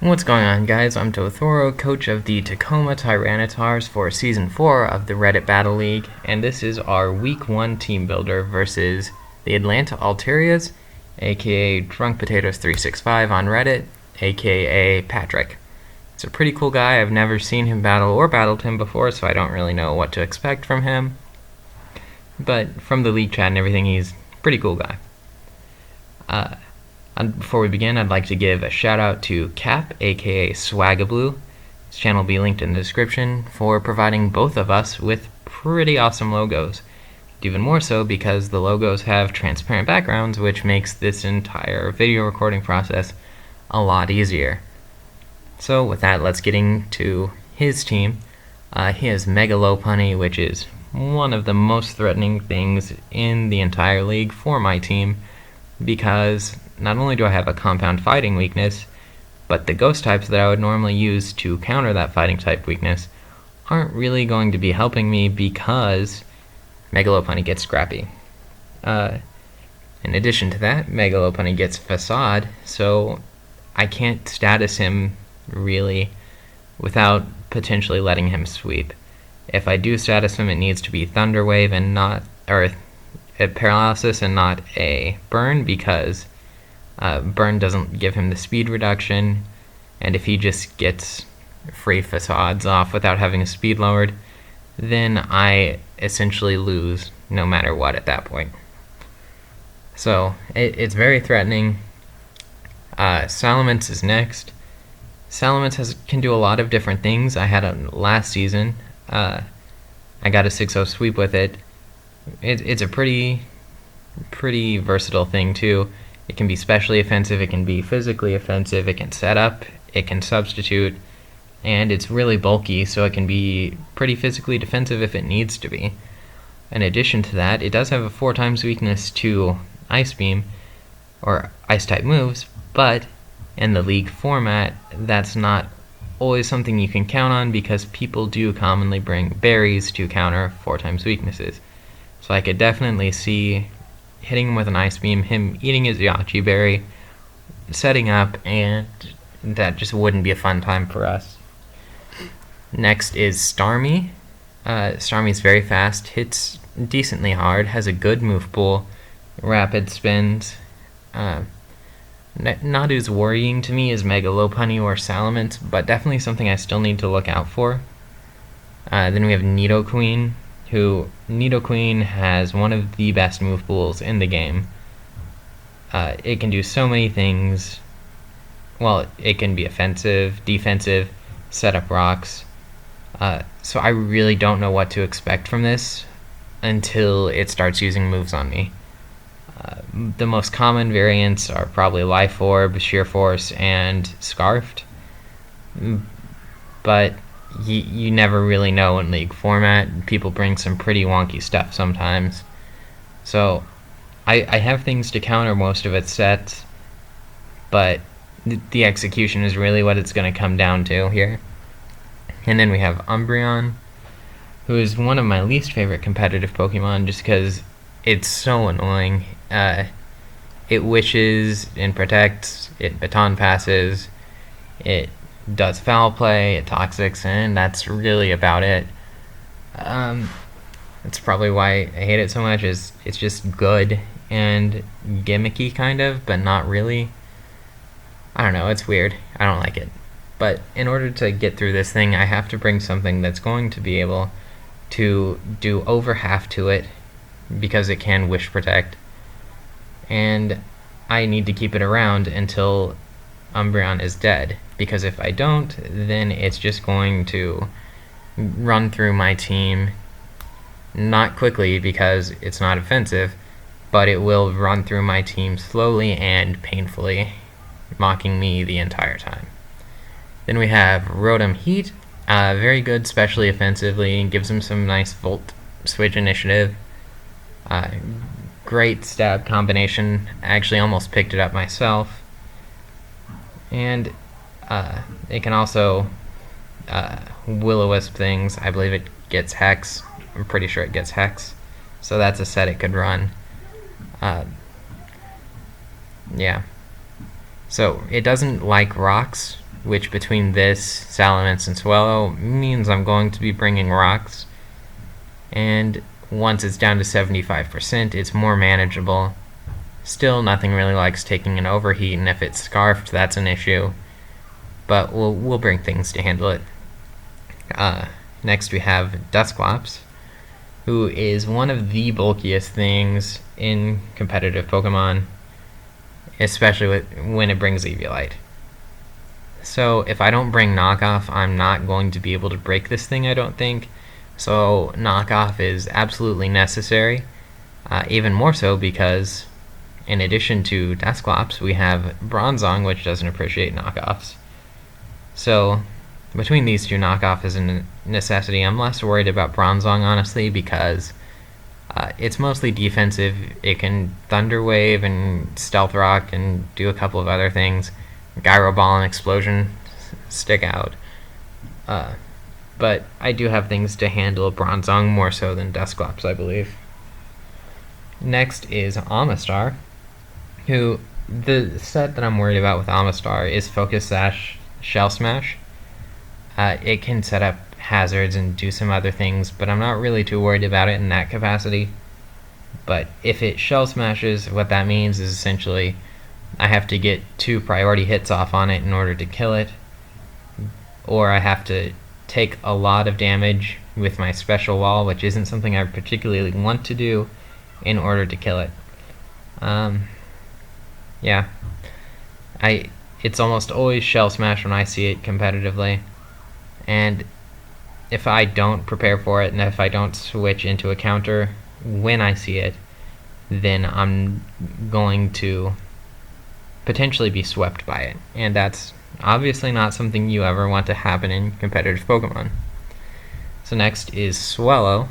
What's going on, guys? I'm Tothoro, coach of the Tacoma Tyranitars for Season 4 of the Reddit Battle League, and this is our Week 1 team builder versus the Atlanta Alterias, aka Drunk Potatoes 365 on Reddit, aka Patrick. It's a pretty cool guy. I've never seen him battle or battled him before, so I don't really know what to expect from him. But from the league chat and everything, he's a pretty cool guy. Before we begin, I'd like to give a shout out to Cap, aka Swagablue. His channel will be linked in the description, for providing both of us with pretty awesome logos. Even more so because the logos have transparent backgrounds, which makes this entire video recording process a lot easier. So with that, let's get into his team. He has Mega Lopunny, which is one of the most threatening things in the entire league for my team, because not only do I have a compound fighting weakness, but the ghost types that I would normally use to counter that fighting type weakness aren't really going to be helping me because Mega Lopunny gets Scrappy. In addition to that, Mega Lopunny gets Facade, so I can't status him really without potentially letting him sweep. If I do status him, it needs to be Thunder Wave and not, or a Paralysis and not a Burn, because Burn doesn't give him the speed reduction, and if he just gets free Facades off without having his speed lowered, then I essentially lose no matter what at that point. So it's very threatening. Salamence is next. Salamence can do a lot of different things. I had it last season. I got a 6-0 sweep with it. It's a pretty versatile thing too. It can be specially offensive, it can be physically offensive, it can set up, it can substitute, and it's really bulky, so it can be pretty physically defensive if it needs to be. In addition to that, it does have a 4x weakness to Ice Beam, or Ice-type moves, but in the league format, that's not always something you can count on, because people do commonly bring berries to counter 4x weaknesses. So I could definitely see hitting him with an Ice Beam, him eating his Yachi Berry, setting up, and that just wouldn't be a fun time for us. Next is Starmie. Starmie's very fast, hits decently hard, has a good move pool, rapid spins. Not as worrying to me as Mega Lopunny or Salamence, but definitely something I still need to look out for. Then we have Nidoqueen, who Nidoqueen has one of the best move pools in the game. It can do so many things. Well, it can be offensive, defensive, set up rocks. So I really don't know what to expect from this until it starts using moves on me. The most common variants are probably Life Orb, Sheer Force, and Scarfed. But you never really know in league format. People bring some pretty wonky stuff sometimes. So I have things to counter most of its sets, but the execution is really what it's going to come down to here. And then we have Umbreon, who is one of my least favorite competitive Pokemon just because it's so annoying. It wishes and protects, it baton passes, it does foul play, it toxics, and that's really about it. That's probably why I hate it so much, is it's just good and gimmicky kind of, but not really. I don't know, it's weird. I don't like it. But in order to get through this thing, I have to bring something that's going to be able to do over half to it, because it can wish protect. And I need to keep it around until Umbreon is dead, because if I don't, then it's just going to run through my team, not quickly because it's not offensive, but it will run through my team slowly and painfully, mocking me the entire time. Then we have Rotom Heat, very good specially offensively, and gives him some nice Volt Switch initiative. Great stab combination. I actually almost picked it up myself. And it can also Will-O-Wisp things. I believe it gets Hex. I'm pretty sure it gets Hex. So that's a set it could run. Yeah. So it doesn't like rocks, which between this, Salamence, and Swallow means I'm going to be bringing rocks. And once it's down to 75%, it's more manageable. Still, nothing really likes taking an overheat, and if it's scarfed, that's an issue. But we'll bring things to handle it. Next we have Dusclops, who is one of the bulkiest things in competitive Pokemon, especially when it brings Eviolite. So if I don't bring Knockoff, I'm not going to be able to break this thing, I don't think. So Knockoff is absolutely necessary, even more so because in addition to Dusclops, we have Bronzong, which doesn't appreciate knockoffs. So between these two, Knockoff is a necessity. I'm less worried about Bronzong, honestly, because it's mostly defensive. It can Thunder Wave and Stealth Rock and do a couple of other things. Gyro Ball and Explosion stick out. But I do have things to handle Bronzong more so than Dusclops, I believe. Next is Amistar, who the set that I'm worried about with Amistar is Focus Sash, Shell Smash. It can set up hazards and do some other things, but I'm not really too worried about it in that capacity. But if it Shell Smashes, what that means is essentially I have to get 2 priority hits off on it in order to kill it, or I have to take a lot of damage with my special wall, which isn't something I particularly want to do, in order to kill it. Yeah. It's almost always Shell Smash when I see it competitively, and if I don't prepare for it and if I don't switch into a counter when I see it, then I'm going to potentially be swept by it, and that's obviously not something you ever want to happen in competitive Pokemon. So next is Swallow.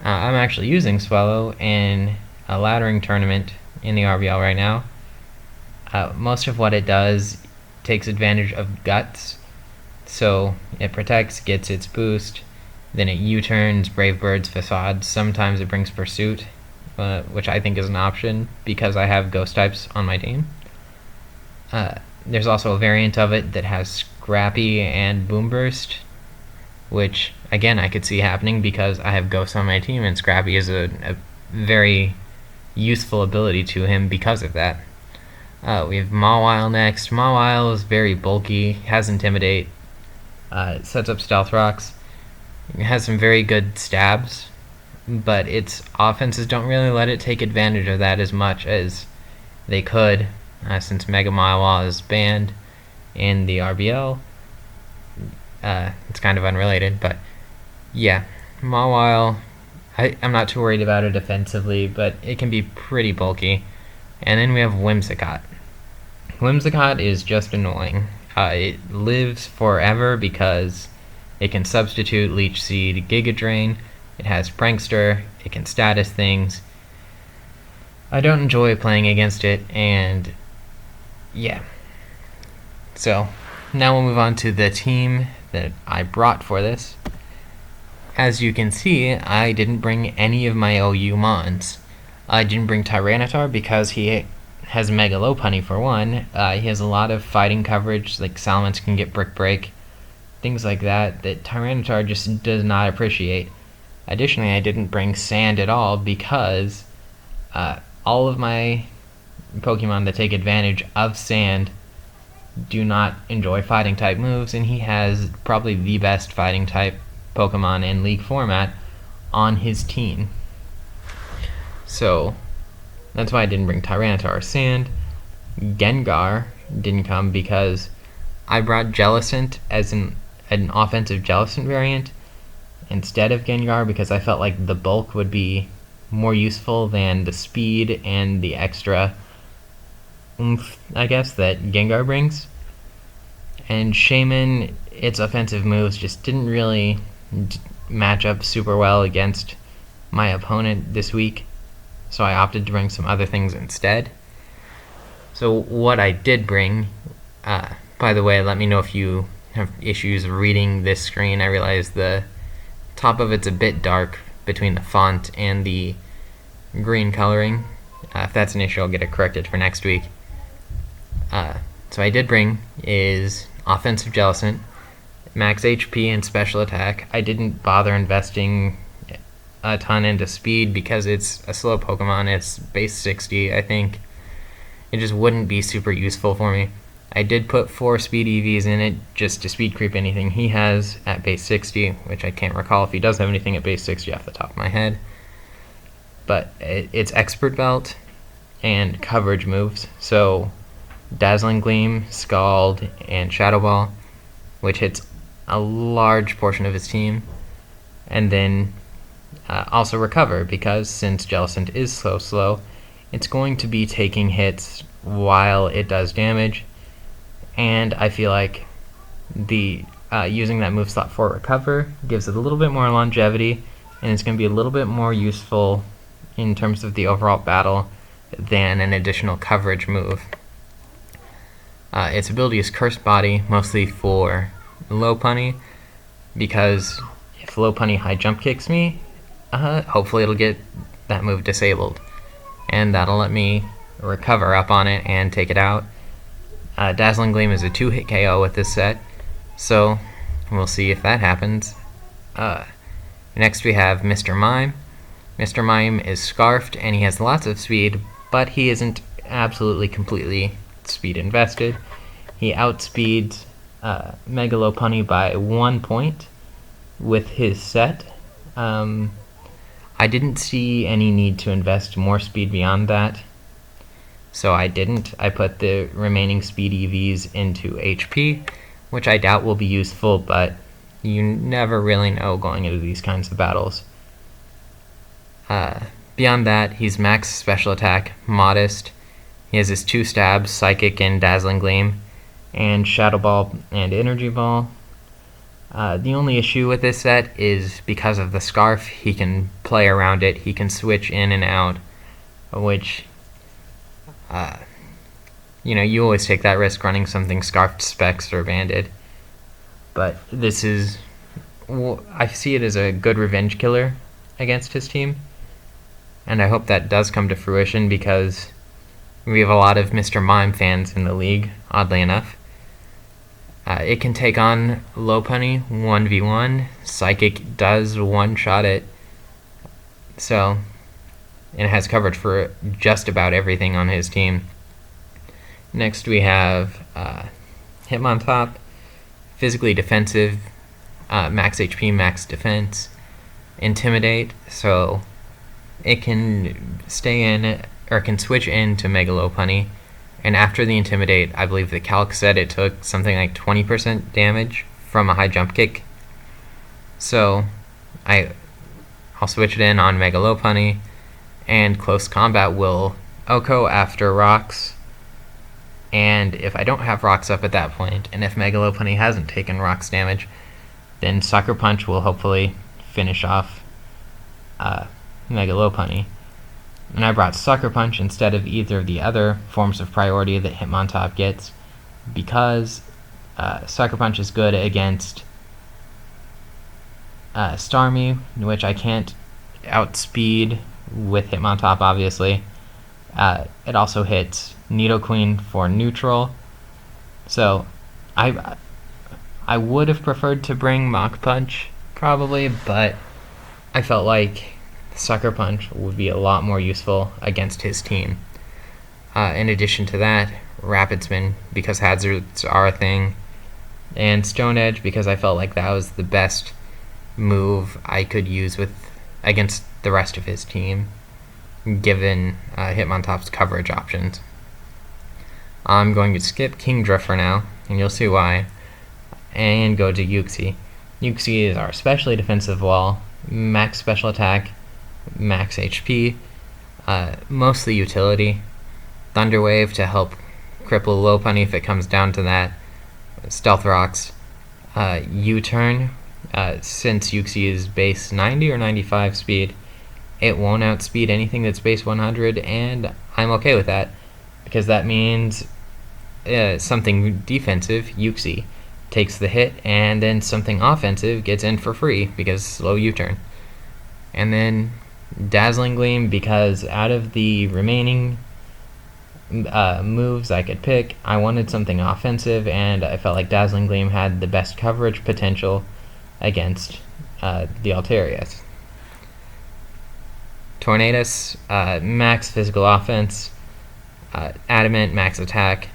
I'm actually using Swallow in a laddering tournament in the RBL right now. Most of what it does takes advantage of Guts, so it protects, gets its boost, then it U-turns, Brave Birds, Facade. Sometimes it brings Pursuit, which I think is an option because I have Ghost types on my team. There's also a variant of it that has Scrappy and Boom Burst, which again I could see happening because I have Ghosts on my team, and Scrappy is a very useful ability to him because of that. We have Mawile next. Mawile is very bulky, has Intimidate, it sets up Stealth Rocks, it has some very good stabs, but its offenses don't really let it take advantage of that as much as they could, since Mega Mawile is banned in the RBL. It's kind of unrelated, but yeah, Mawile, I'm not too worried about it defensively, but it can be pretty bulky. And then we have Whimsicott. Whimsicott is just annoying. It lives forever because it can substitute Leech Seed, Giga Drain, it has Prankster, it can status things. I don't enjoy playing against it, and yeah. So now we'll move on to the team that I brought for this. As you can see, I didn't bring any of my OU Mons. I didn't bring Tyranitar because he has Mega Lopunny for one. He has a lot of fighting coverage, like Salamence can get Brick Break, things like that Tyranitar just does not appreciate. Additionally, I didn't bring Sand at all because all of my Pokemon that take advantage of Sand do not enjoy fighting type moves, and he has probably the best fighting type Pokemon in League format on his team. So that's why I didn't bring Tyranitar or Sand. Gengar didn't come because I brought Jellicent as an offensive Jellicent variant instead of Gengar because I felt like the bulk would be more useful than the speed and the extra oomph, I guess, that Gengar brings. And Shaman, its offensive moves just didn't really match up super well against my opponent this week, so I opted to bring some other things instead. So what I did bring, by the way, let me know if you have issues reading this screen. I realize the top of it's a bit dark between the font and the green coloring. If that's an issue, I'll get it corrected for next week. So I did bring is offensive Jellicent, max HP and special attack. I didn't bother investing a ton into speed because it's a slow Pokemon. It's base 60. I think it just wouldn't be super useful for me. I did put 4 speed EVs in it just to speed creep anything he has at base 60, which I can't recall if he does have anything at base 60 off the top of my head. But it's Expert Belt and coverage moves, so Dazzling Gleam, Scald, and Shadow Ball, which hits a large portion of his team, and then also Recover, because since Jellicent is so slow, it's going to be taking hits while it does damage, and I feel like the using that move slot for Recover gives it a little bit more longevity, and it's going to be a little bit more useful in terms of the overall battle than an additional coverage move. Its ability is Cursed Body, mostly for low punny, because if low punny high jump kicks me, hopefully it'll get that move disabled, and that'll let me recover up on it and take it out. Dazzling Gleam is a 2-hit KO with this set, so we'll see if that happens. Next we have Mr. Mime. Mr. Mime is Scarfed, and he has lots of speed, but he isn't absolutely completely speed invested. He outspeeds Mega Lopunny by 1 point with his set. I didn't see any need to invest more speed beyond that, so I didn't. I put the remaining speed EVs into HP, which I doubt will be useful, but you never really know going into these kinds of battles. Beyond that, he's max special attack, modest. He has his 2 stabs, Psychic and Dazzling Gleam, and Shadow Ball and Energy Ball. The only issue with this set is because of the Scarf, he can play around it, he can switch in and out, which, you always take that risk running something Scarfed, Specs, or Banded. But this is, I see it as a good revenge killer against his team, and I hope that does come to fruition because we have a lot of Mr. Mime fans in the league, oddly enough. It can take on Lopunny 1v1. Psychic does one-shot it, so it has coverage for just about everything on his team. Next we have Hitmontop, physically defensive, max HP, max defense, Intimidate, so it can stay in, or can switch into Mega Lopunny, and after the Intimidate, I believe the calc said it took something like 20% damage from a high jump kick. So I'll switch it in on Mega Lopunny, and Close Combat will OHKO after rocks, and if I don't have rocks up at that point, and if Mega Lopunny hasn't taken rocks damage, then Sucker Punch will hopefully finish off Mega Lopunny. And I brought Sucker Punch instead of either of the other forms of priority that Hitmontop gets, because Sucker Punch is good against Starmie, which I can't outspeed with Hitmontop, obviously. It also hits Nidoqueen for neutral, so I would have preferred to bring Mach Punch, probably, but I felt like Sucker Punch would be a lot more useful against his team. In addition to that, Rapid Spin, because hazards are a thing, and Stone Edge, because I felt like that was the best move I could use against the rest of his team, given Hitmontop's coverage options. I'm going to skip Kingdra for now, and you'll see why, and go to Uxie. Uxie is our specially defensive wall, max special attack, max HP, mostly utility. Thunder Wave to help cripple Lopunny if it comes down to that. Stealth Rocks. U-Turn, since Uxie is base 90 or 95 speed, it won't outspeed anything that's base 100, and I'm okay with that, because that means something defensive, Uxie, takes the hit, and then something offensive gets in for free, because slow U-Turn. And then Dazzling Gleam, because out of the remaining moves I could pick. I wanted something offensive, and I felt like Dazzling Gleam had the best coverage potential against the Altarias. Tornadus, max physical offense, Adamant, max attack.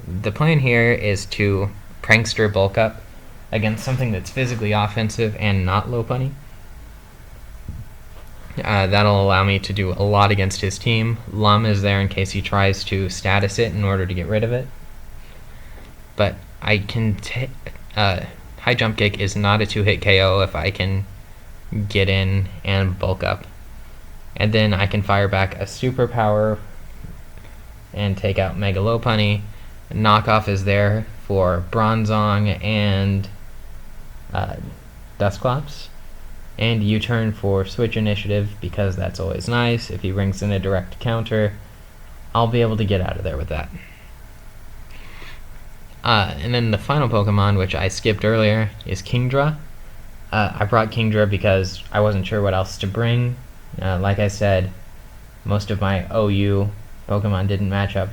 The plan here is to Prankster bulk up against something that's physically offensive and not low punny. That'll allow me to do a lot against his team. Lum is there in case he tries to status it in order to get rid of it. But I can High Jump Kick is not a 2-hit KO if I can get in and bulk up. And then I can fire back a superpower and take out Mega Low Punny. Knockoff is there for Bronzong and Dusclops. And U-turn for Switch Initiative, because that's always nice. If he brings in a direct counter, I'll be able to get out of there with that. And then the final Pokemon, which I skipped earlier, is Kingdra. I brought Kingdra because I wasn't sure what else to bring. Like I said, most of my OU Pokemon didn't match up